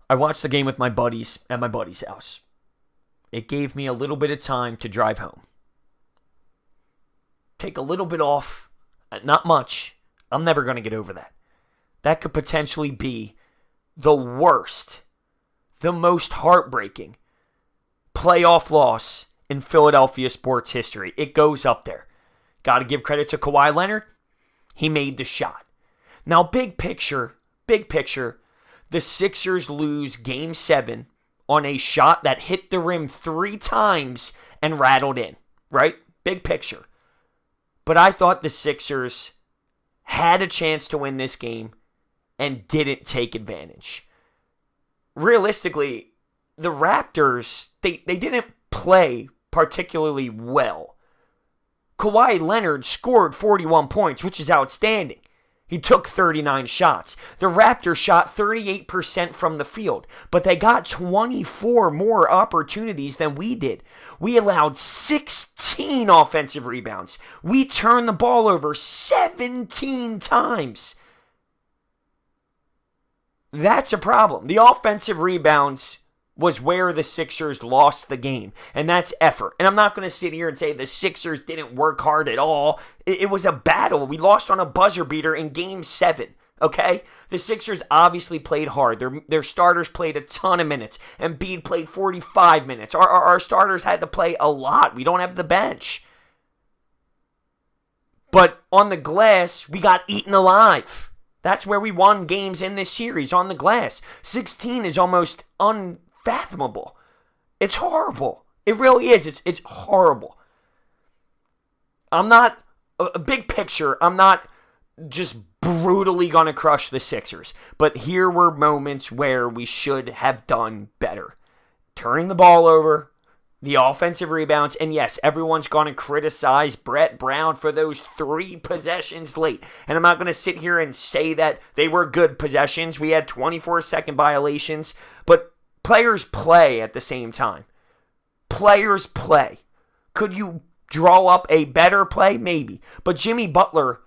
I watched the game with my buddies at my buddy's house. It gave me a little bit of time to drive home. Take a little bit off, not much. I'm never going to get over that. That could potentially be the worst, the most heartbreaking playoff loss in Philadelphia sports history. It goes up there. Got to give credit to Kawhi Leonard. He made the shot. Now, big picture, the Sixers lose Game 7 on a shot that hit the rim 3 times and rattled in, right? Big picture. But I thought the Sixers had a chance to win this game and didn't take advantage. Realistically, the Raptors, they didn't play particularly well. Kawhi Leonard scored 41 points, which is outstanding. He took 39 shots. The Raptors shot 38% from the field, but they got 24 more opportunities than we did. We allowed 16 offensive rebounds. We turned the ball over 17 times. That's a problem. The offensive rebounds was where the Sixers lost the game, and that's effort. And I'm not going to sit here and say the Sixers didn't work hard at all. It was a battle. We lost on a buzzer beater in Game 7, okay? The Sixers obviously played hard. Their starters played a ton of minutes. Embiid played 45 minutes. Our starters had to play a lot. We don't have the bench. But on the glass, we got eaten alive. That's where we won games in this series, on the glass. 16 is almost unfathomable. It's horrible. It really is. It's horrible. I'm not, a big picture, I'm not just brutally going to crush the Sixers. But here were moments where we should have done better. Turning the ball over, the offensive rebounds, and yes, everyone's going to criticize Brett Brown for those 3 possessions late. And I'm not going to sit here and say that they were good possessions. We had 24-second violations, but players play at the same time. Players play. Could you draw up a better play? Maybe. But Jimmy Butler,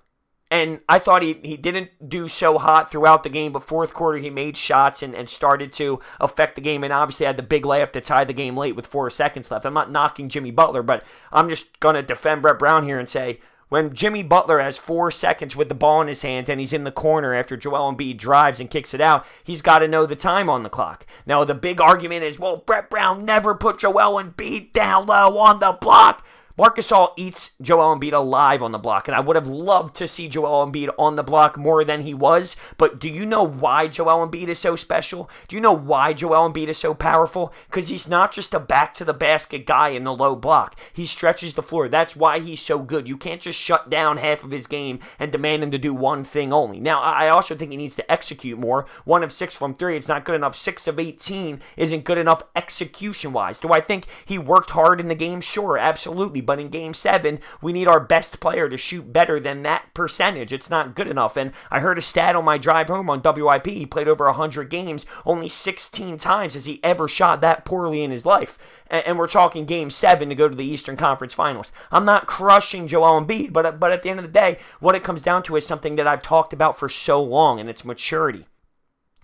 and I thought he didn't do so hot throughout the game, but fourth quarter he made shots and started to affect the game, and obviously had the big layup to tie the game late with 4 seconds left. I'm not knocking Jimmy Butler, but I'm just going to defend Brett Brown here and say, when Jimmy Butler has 4 seconds with the ball in his hands and he's in the corner after Joel Embiid drives and kicks it out, he's got to know the time on the clock. Now, the big argument is, well, Brett Brown never put Joel Embiid down low on the block. Marc Gasol eats Joel Embiid alive on the block, and I would have loved to see Joel Embiid on the block more than he was, but do you know why Joel Embiid is so special? Do you know why Joel Embiid is so powerful? Because he's not just a back-to-the-basket guy in the low block. He stretches the floor. That's why he's so good. You can't just shut down half of his game and demand him to do one thing only. Now, I also think he needs to execute more. 1 of 6 from 3, it's not good enough. 6 of 18 isn't good enough execution-wise. Do I think he worked hard in the game? Sure, absolutely. But in Game 7, we need our best player to shoot better than that percentage. It's not good enough. And I heard a stat on my drive home on WIP. He played over 100 games. Only 16 times has he ever shot that poorly in his life. And we're talking Game 7 to go to the Eastern Conference Finals. I'm not crushing Joel Embiid, but at the end of the day, what it comes down to is something that I've talked about for so long, and it's maturity.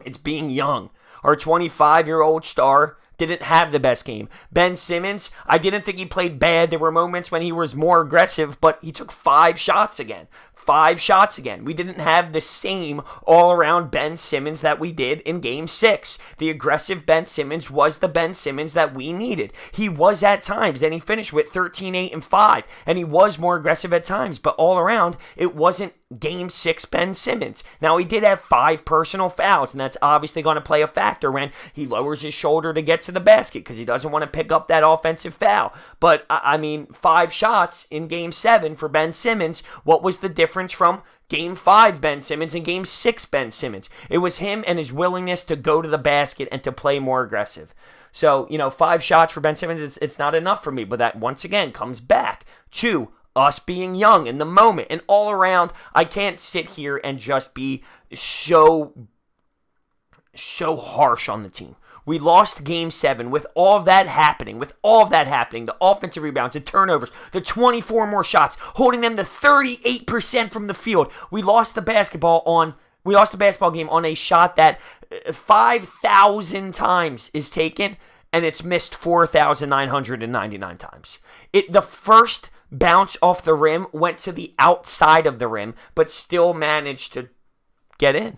It's being young. Our 25-year-old star didn't have the best game. Ben Simmons, I didn't think he played bad. There were moments when he was more aggressive, but he took 5 shots again. 5 shots again. We didn't have the same all-around Ben Simmons that we did in Game 6. The aggressive Ben Simmons was the Ben Simmons that we needed. He was at times, and he finished with 13, 8, and 5, and he was more aggressive at times, but all around, it wasn't Game 6 Ben Simmons. Now, he did have 5 personal fouls, and that's obviously going to play a factor when he lowers his shoulder to get to the basket because he doesn't want to pick up that offensive foul. But, 5 shots in Game 7 for Ben Simmons. What was the difference from Game 5 Ben Simmons and Game 6 Ben Simmons? It was him and his willingness to go to the basket and to play more aggressive. So, 5 shots for Ben Simmons, it's not enough for me, but that once again comes back to us being young in the moment. And all around, I can't sit here and just be so harsh on the team. We lost Game 7 with all of that happening, the offensive rebounds, the turnovers, the 24 more shots, holding them to 38% from the field. We lost the basketball We lost the basketball game on a shot that 5,000 times is taken, and it's missed 4,999 times. The first bounce off the rim went to the outside of the rim, but still managed to get in.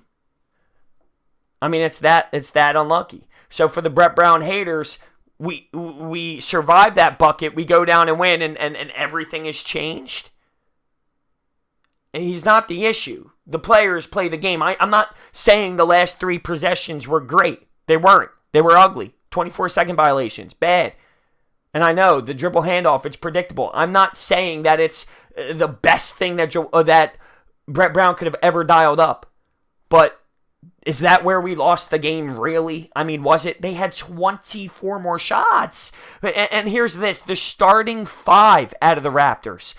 I mean, it's that unlucky. So for the Brett Brown haters, we survive that bucket, we go down and win, and everything has changed. He's not the issue. The players play the game. I'm not saying the last 3 possessions were great. They weren't. They were ugly. 24-second violations. Bad. And I know, the dribble handoff, it's predictable. I'm not saying that it's the best thing that Brett Brown could have ever dialed up. But is that where we lost the game, really? I mean, was it? They had 24 more shots. And here's this. The starting 5 out of the Raptors.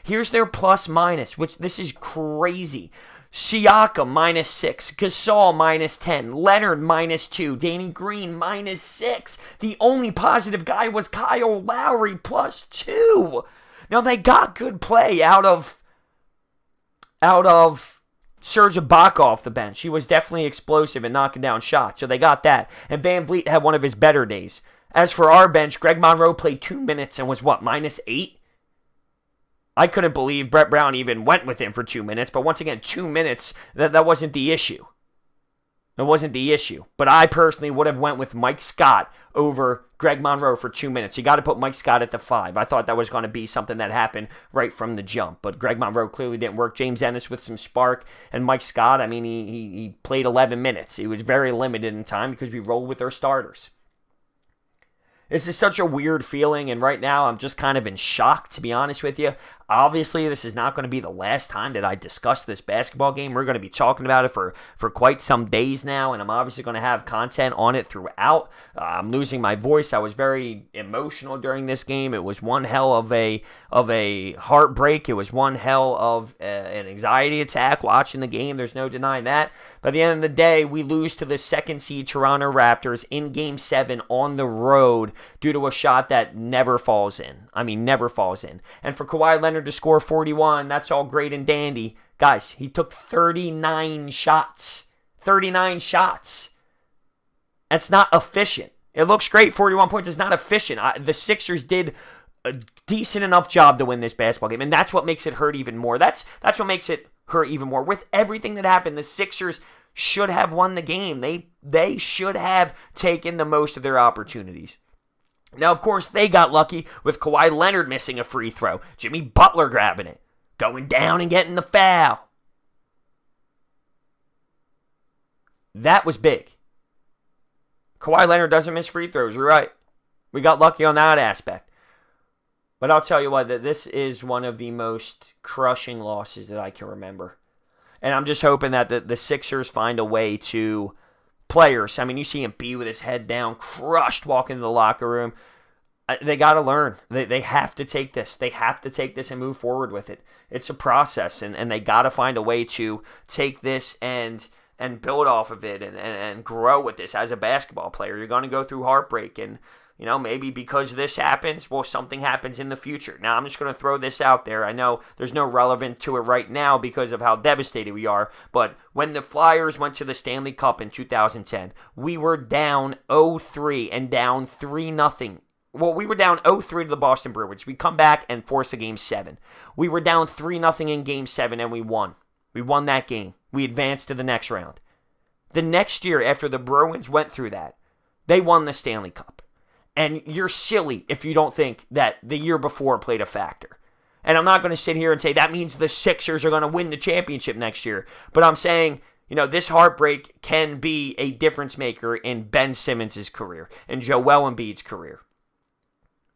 Here's their plus minus, which this is crazy. Siakam, -6. Gasol, -10. Leonard, -2. Danny Green, -6. The only positive guy was Kyle Lowry, +2. Now, they got good play out of Serge Ibaka off the bench. He was definitely explosive and knocking down shots, so they got that. And Van Vliet had one of his better days. As for our bench, Greg Monroe played 2 minutes and was, -8? I couldn't believe Brett Brown even went with him for 2 minutes, but once again, 2 minutes, that wasn't the issue. It wasn't the issue. But I personally would have went with Mike Scott over Greg Monroe for 2 minutes. You got to put Mike Scott at the 5. I thought that was going to be something that happened right from the jump. But Greg Monroe clearly didn't work. James Ennis with some spark. And Mike Scott, I mean, he played 11 minutes. He was very limited in time because we rolled with our starters. This is such a weird feeling, and right now I'm just kind of in shock, to be honest with you. Obviously, this is not going to be the last time that I discuss this basketball game. We're going to be talking about it for quite some days now, and I'm obviously going to have content on it throughout. I'm losing my voice. I was very emotional during this game. It was one hell of a heartbreak. It was one hell of an anxiety attack watching the game. There's no denying that. But at the end of the day, we lose to the second seed Toronto Raptors in Game 7 on the road due to a shot that never falls in. I mean, never falls in. And for Kawhi Leonard to score 41, that's all great and dandy. Guys, he took 39 shots. 39 shots. That's not efficient. It looks great, 41 points. It's not efficient. The Sixers did a decent enough job to win this basketball game, and that's what makes it hurt even more. That's what makes it hurt even more. With everything that happened, the Sixers should have won the game. They should have taken the most of their opportunities. Now, of course, they got lucky with Kawhi Leonard missing a free throw. Jimmy Butler grabbing it. Going down and getting the foul. That was big. Kawhi Leonard doesn't miss free throws. You're right. We got lucky on that aspect. But I'll tell you what, that this is one of the most crushing losses that I can remember. And I'm just hoping that the Sixers find a way to... Players, I mean, you see him be with his head down, crushed, walking into the locker room. They got to learn. They have to take this. They have to take this and move forward with it. It's a process, and they got to find a way to take this and build off of it and grow with this as a basketball player. You're going to go through heartbreak, and you know, maybe because this happens, well, something happens in the future. Now, I'm just going to throw this out there. I know there's no relevance to it right now because of how devastated we are, but when the Flyers went to the Stanley Cup in 2010, we were down 0-3 and down 3-0. Well, we were down 0-3 to the Boston Bruins. We come back and force a Game 7. We were down 3-0 in Game 7, and we won. We won that game. We advanced to the next round. The next year, after the Bruins went through that, they won the Stanley Cup. And you're silly if you don't think that the year before played a factor. And I'm not going to sit here and say that means the Sixers are going to win the championship next year. But I'm saying, you know, this heartbreak can be a difference maker in Ben Simmons' career and Joel Embiid's career.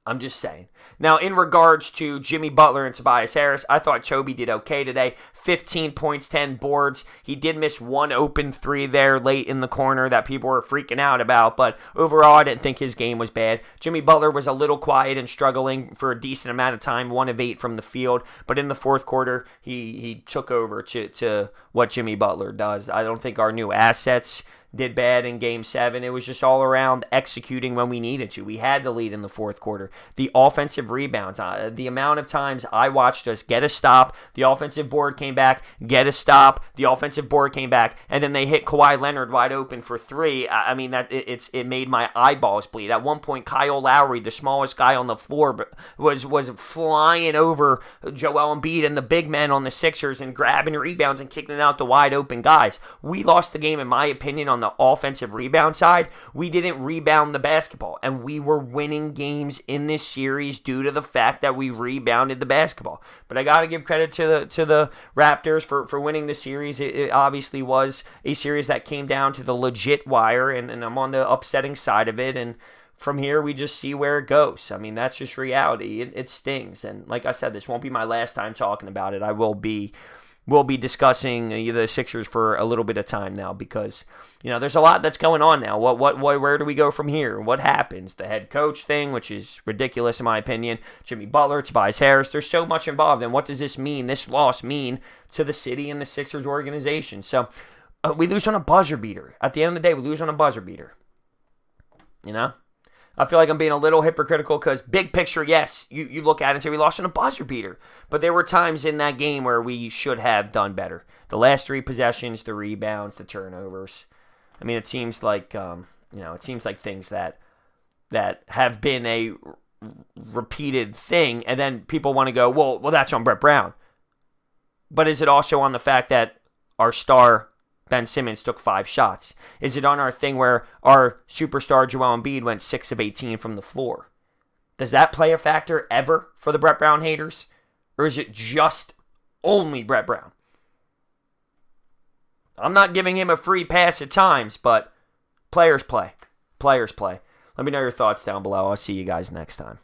I'm just saying. Now, in regards to Jimmy Butler and Tobias Harris, I thought Toby did okay today. 15 points, 10 boards. He did miss one open three there late in the corner that people were freaking out about, but overall, I didn't think his game was bad. Jimmy Butler was a little quiet and struggling for a decent amount of time, 1 of 8 from the field, but in the fourth quarter, he took over to what Jimmy Butler does. I don't think our new assets did bad in Game 7. It was just all around executing when we needed to. We had the lead in the fourth quarter. The offensive rebounds, the amount of times I watched us get a stop, the offensive board came back, get a stop, the offensive board came back, and then they hit Kawhi Leonard wide open for three. I mean, it made my eyeballs bleed. At one point, Kyle Lowry, the smallest guy on the floor, was flying over Joel Embiid and the big men on the Sixers and grabbing rebounds and kicking it out to wide open guys. We lost the game, in my opinion, on the offensive rebound side. We didn't rebound the basketball, and we were winning games in this series due to the fact that we rebounded the basketball. But I got to give credit to the Raptors for winning the series. It obviously was a series that came down to the legit wire, and I'm on the upsetting side of it, and from here, we just see where it goes. I mean, that's just reality. It stings. And like I said, this won't be my last time talking about it. I will be discussing the Sixers for a little bit of time now because, there's a lot that's going on now. Where do we go from here? What happens? The head coach thing, which is ridiculous in my opinion. Jimmy Butler, Tobias Harris. There's so much involved. And what does this mean, this loss mean to the city and the Sixers organization? So we lose on a buzzer beater. At the end of the day, we lose on a buzzer beater. I feel like I'm being a little hypocritical because big picture, yes, you look at it and say we lost on a buzzer beater. But there were times in that game where we should have done better. The last three possessions, the rebounds, the turnovers. I mean, it seems like things that have been a repeated thing, and then people want to go, well, that's on Brett Brown. But is it also on the fact that our star Ben Simmons took 5 shots? Is it on our thing where our superstar Joel Embiid went 6 of 18 from the floor? Does that play a factor ever for the Brett Brown haters? Or is it just only Brett Brown? I'm not giving him a free pass at times, but players play. Players play. Let me know your thoughts down below. I'll see you guys next time.